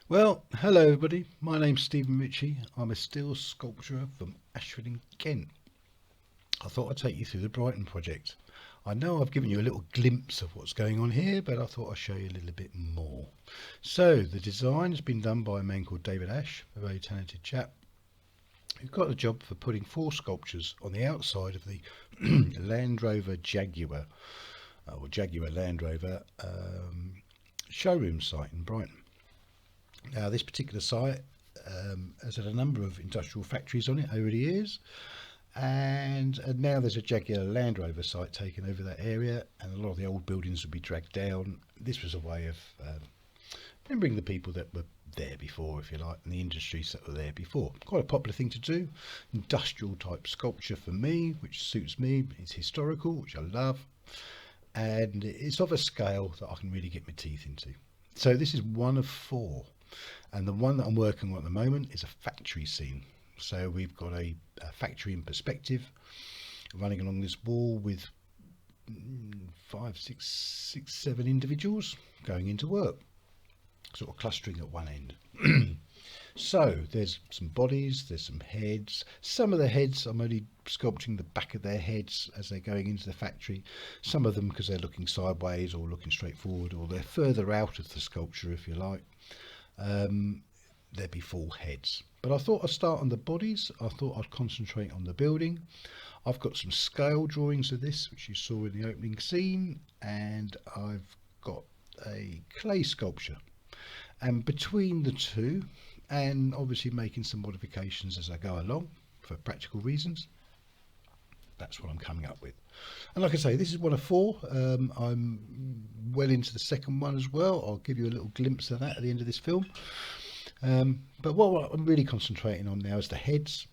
Well, hello everybody. My name's Stephen Ritchie. I'm a steel sculpturer from Ashford in Kent. I thought I'd take you through the Brighton project. I know I've given you a little glimpse of what's going on here, but I thought I'd show you a little bit more. So the design has been done by a man called David Ash, a very talented chap, who got the job for putting 4 sculptures on the outside of the Land Rover Jaguar, or Jaguar Land Rover showroom site in Brighton. Now, this particular site has had a number of industrial factories on it over the years, and now there's a Jaguar Land Rover site taking over that area, and a lot of the old buildings will be dragged down. This was a way of remembering the people that were there before, if you like, and the industries that were there before. Quite a popular thing to do. Industrial type sculpture for me, which suits me. It's historical, which I love, and it's of a scale that I can really get my teeth into. So this is one of 4. And the one that I'm working on at the moment is a factory scene. So we've got a factory in perspective running along this wall with 5, 6, 7 individuals going into work, sort of clustering at one end. So there's some bodies, there's some heads. Some of the heads, I'm only sculpting the back of their heads as they're going into the factory. Some of them because they're looking sideways or looking straight forward, or they're further out of the sculpture, if you like. There'd be full heads, but I thought I'd start on the bodies. I thought I'd concentrate on the building. I've got some scale drawings of this, which you saw in the opening scene, and I've got a clay sculpture, and between the two, and obviously making some modifications as I go along for practical reasons, that's what I'm coming up with. And like I say, this is one of 4. I'm well into the second one as well. I'll give you a little glimpse of that at the end of this film. But what I'm really concentrating on now is the heads.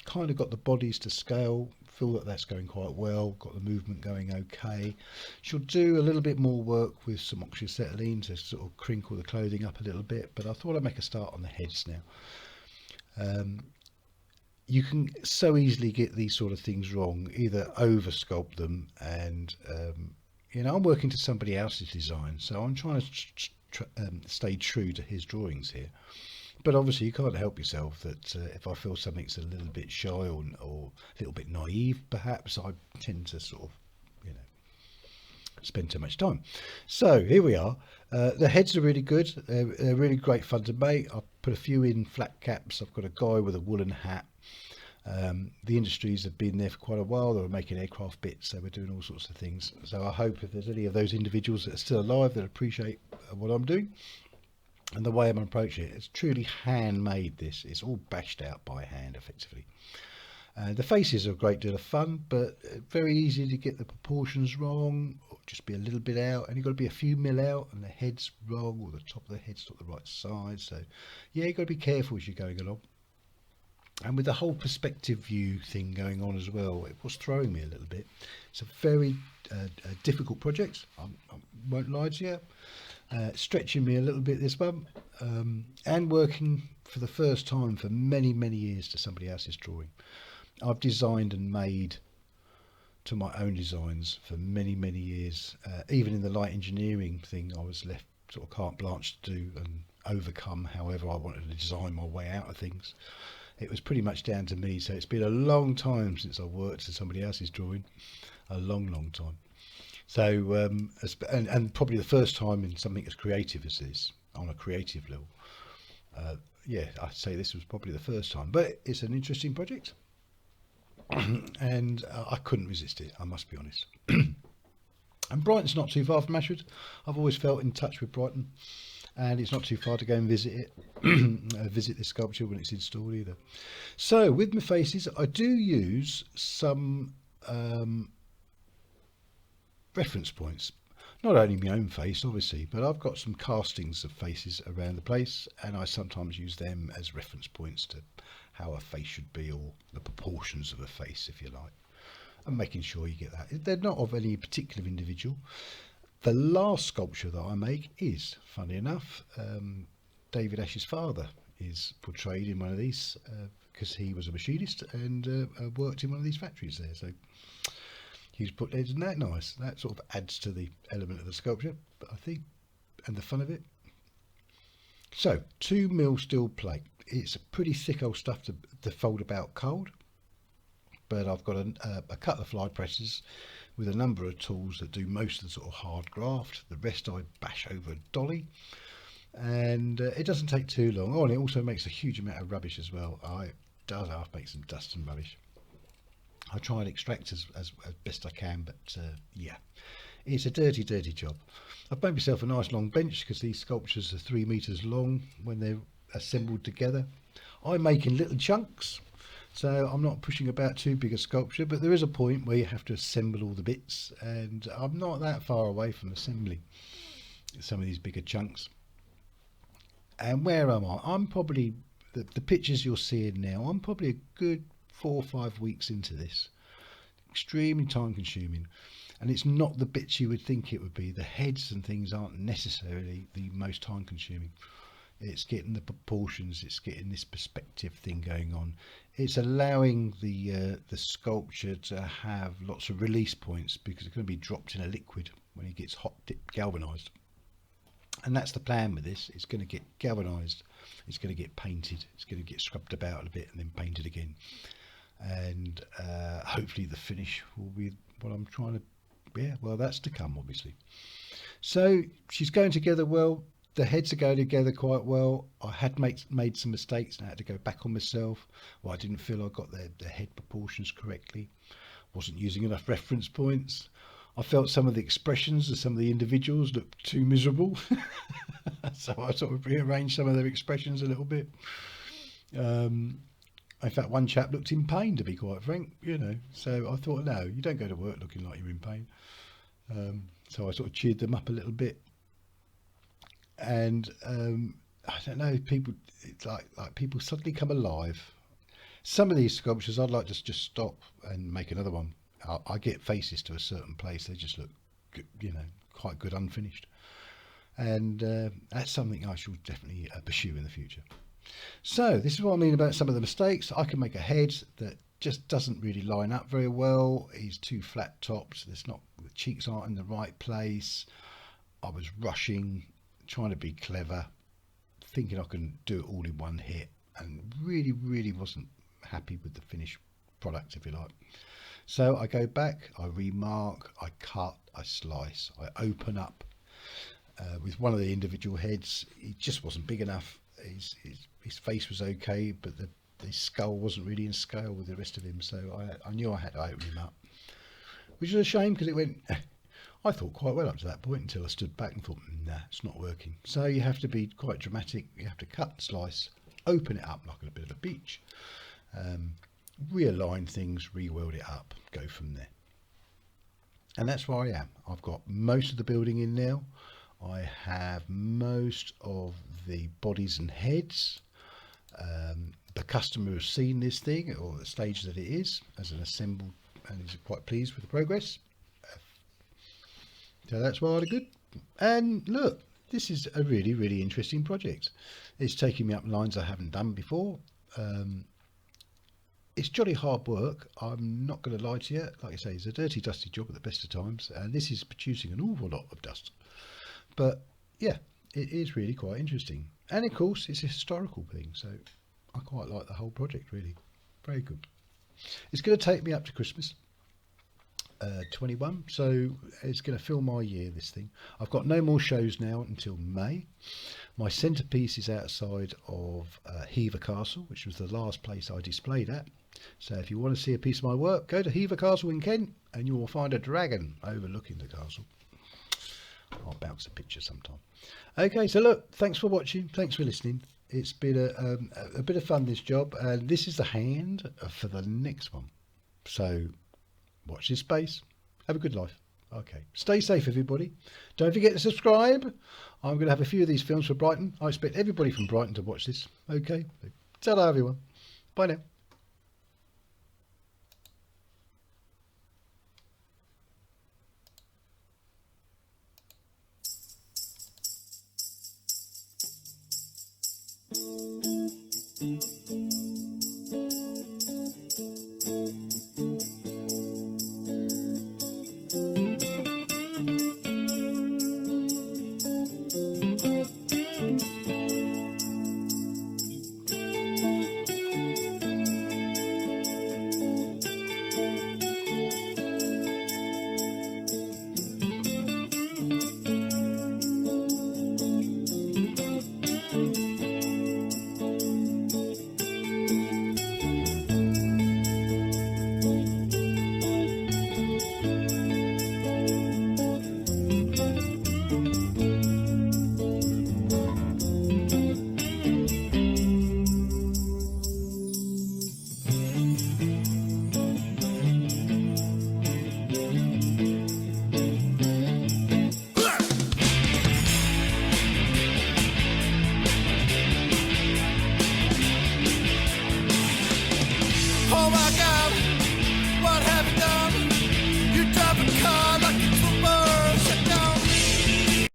Kind of got the bodies to scale, feel that that's going quite well, got the movement going okay. Should do a little bit more work with some oxyacetylene to sort of crinkle the clothing up a little bit, but I thought I'd make a start on the heads now. You can so easily get these sort of things wrong, either over sculpt them, and I'm working to somebody else's design, so I'm trying to stay true to his drawings here. But obviously you can't help yourself that if I feel something's a little bit shy or a little bit naive, perhaps, I tend to sort of spend too much time. So here we are. The heads are really good. They're really great fun to make. I've put a few in flat caps. I've got a guy with a woolen hat. The industries have been there for quite a while. They were making aircraft bits. They were doing all sorts of things. So I hope if there's any of those individuals that are still alive that appreciate what I'm doing and the way I'm approaching it. It's truly handmade. This it's all bashed out by hand, effectively. The faces are a great deal of fun, but very easy to get the proportions wrong, or just be a little bit out, and you've got to be a few mil out, and the head's wrong, or the top of the head's not the right size. So yeah, you've got to be careful as you're going along. And with the whole perspective view thing going on as well, it was throwing me a little bit. It's a very difficult project, I won't lie to you. Stretching me a little bit this one, and working for the first time for many, many years to somebody else's drawing. I've designed and made to my own designs for many, many years. Even in the light engineering thing, I was left sort of carte blanche to do and overcome however I wanted to design my way out of things. It was pretty much down to me, so it's been a long time since I worked to somebody else's drawing. A long, long time. So, and probably the first time in something as creative as this, on a creative level. Yeah, I'd say this was probably the first time, but it's an interesting project. And I couldn't resist it, I must be honest. And Brighton's not too far from Ashford. I've always felt in touch with Brighton, and it's not too far to go and visit it, visit the sculpture when it's installed either. So with my faces, I do use some reference points. Not only my own face, obviously, but I've got some castings of faces around the place, and I sometimes use them as reference points to how a face should be, or the proportions of a face, if you like, and making sure you get that. They're not of any particular individual. The last sculpture that I make is, funny enough, David Ash's father is portrayed in one of these because he was a machinist and worked in one of these factories there. So he's put, isn't that nice? That sort of adds to the element of the sculpture, but I think, and the fun of it. So 2 mil steel plate. It's a pretty thick old stuff to fold about cold, but I've got a couple of fly presses with a number of tools that do most of the sort of hard graft. The rest I bash over a dolly, and it doesn't take too long. Oh, and it also makes a huge amount of rubbish as well. It does make some dust and rubbish. I try and extract as best I can, but yeah, it's a dirty job. I've made myself a nice long bench because these sculptures are 3 meters long when they're assembled together. I make in little chunks, so I'm not pushing about too big a sculpture, but there is a point where you have to assemble all the bits, and I'm not that far away from assembling some of these bigger chunks. And where am I? I'm probably, the pictures you're seeing now, I'm probably a good 4 or 5 weeks into this. Extremely time consuming, and it's not the bits you would think it would be. The heads and things aren't necessarily the most time consuming. It's getting the proportions, it's getting this perspective thing going on. It's allowing the sculpture to have lots of release points because it's going to be dropped in a liquid when it gets hot dip galvanized. And that's the plan with this. It's going to get galvanized, it's going to get painted, it's going to get scrubbed about a bit and then painted again. And hopefully the finish will be what I'm trying to, yeah, well, that's to come, obviously. So she's going together well. The heads are going together quite well. I had made some mistakes and I had to go back on myself. Well, I didn't feel I got the head proportions correctly. Wasn't using enough reference points. I felt some of the expressions of some of the individuals looked too miserable. So I sort of rearranged some of their expressions a little bit. In fact, one chap looked in pain, to be quite frank, you know. So I thought, no, you don't go to work looking like you're in pain. So I sort of cheered them up a little bit. And I don't know, people, it's like people suddenly come alive. Some of these sculptures, I'd like to just stop and make another one. I get faces to a certain place, they just look, you know, quite good unfinished. And that's something I shall definitely pursue in the future. So this is what I mean about some of the mistakes. I can make a head that just doesn't really line up very well. He's too flat topped. The cheeks aren't in the right place. I was rushing, trying to be clever, thinking I can do it all in one hit, and really wasn't happy with the finished product, if you like. So I go back, I remark, I cut, I slice, I open up. With one of the individual heads, it just wasn't big enough. His face was okay, but the skull wasn't really in scale with the rest of him, so I knew I had to open him up, which was a shame because it went, I thought, quite well up to that point until I stood back and thought, nah, it's not working. So you have to be quite dramatic. You have to cut, slice, open it up like a bit of a beach, realign things, re-weld it up, go from there. And that's where I am. I've got most of the building in now. I have most of the bodies and heads. The customer has seen this thing, or the stage that it is, as an assembled, and is quite pleased with the progress. So that's why I good. And look, this is a really interesting project. It's taking me up lines I haven't done before. It's jolly hard work, I'm not going to lie to you. Like I say, it's a dirty, dusty job at the best of times, and this is producing an awful lot of dust. But yeah, it is really quite interesting. And of course, it's a historical thing, so I quite like the whole project, really. Very good. It's going to take me up to Christmas 21, so it's going to fill my year, this thing. I've got no more shows now until May. My centrepiece is outside of Hever Castle, which was the last place I displayed at. So if you want to see a piece of my work, go to Hever Castle in Kent and you will find a dragon overlooking the castle. I'll bounce a picture sometime. Okay, so look, thanks for watching, thanks for listening. It's been a bit of fun, this job, and this is the hand for the next one. So watch this space, have a good life. Okay, stay safe everybody, don't forget to subscribe. I'm going to have a few of these films for Brighton. I expect everybody from Brighton to watch this. Okay, ta-da everyone, bye now. Mm-hmm.